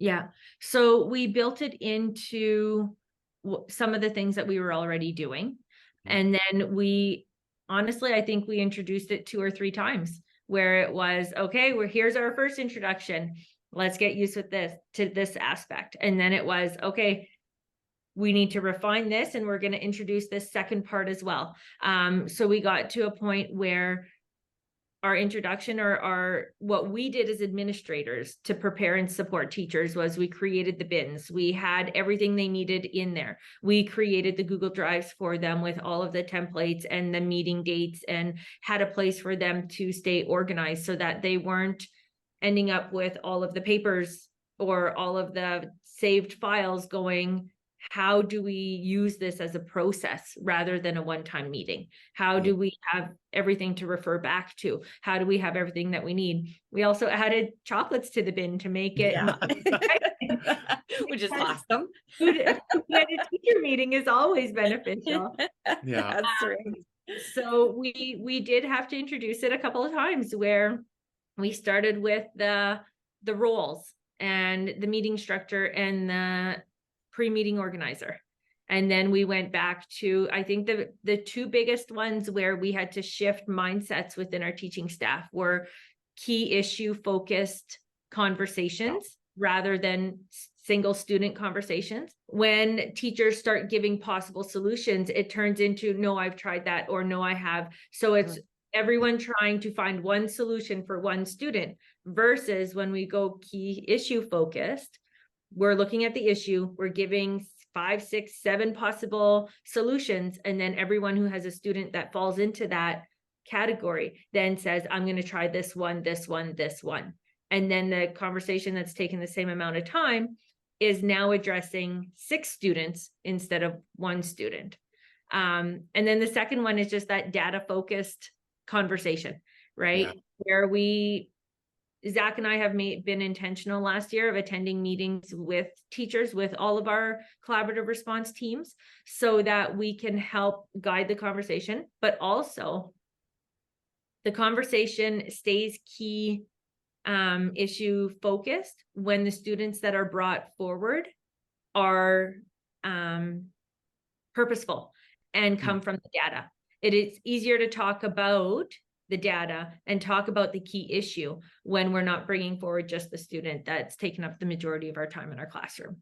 Yeah. So we built it into some of the things that we were already doing. And then honestly, I think we introduced it 2 or 3 times where it was, okay, here's our first introduction. Let's get used to this aspect. And then it was, okay, we need to refine this and we're going to introduce this second part as well. So we got to a point where our introduction or what we did as administrators to prepare and support teachers was we created the bins. We had everything they needed in there. We created the Google Drives for them with all of the templates and the meeting dates and had a place for them to stay organized so that they weren't ending up with all of the papers or all of the saved files going, how do we use this as a process rather than a one-time meeting? How do we have everything to refer back to? How do we have everything that we need? We also added chocolates to the bin to make it, which is awesome. Food at a teacher meeting is always beneficial. Yeah, that's right. So we did have to introduce it a couple of times where we started with the roles and the meeting structure and the pre-meeting organizer. And then we went back to, I think the two biggest ones where we had to shift mindsets within our teaching staff were key issue focused conversations rather than single student conversations. When teachers start giving possible solutions, it turns into, no, I've tried that, or no, I have. So it's everyone trying to find one solution for one student versus when we go key issue focused, we're looking at the issue, we're giving 5, 6, 7 possible solutions. And then everyone who has a student that falls into that category then says, I'm going to try this one, this one, this one. And then the conversation that's taken the same amount of time is now addressing 6 students instead of 1 student. And then the second one is just that data focused conversation, right? Where Zach and I have been intentional last year of attending meetings with teachers, with all of our collaborative response teams, so that we can help guide the conversation, but also the conversation stays key issue focused when the students that are brought forward are purposeful and come from the data. It is easier to talk about the data and talk about the key issue when we're not bringing forward just the student that's taken up the majority of our time in our classroom.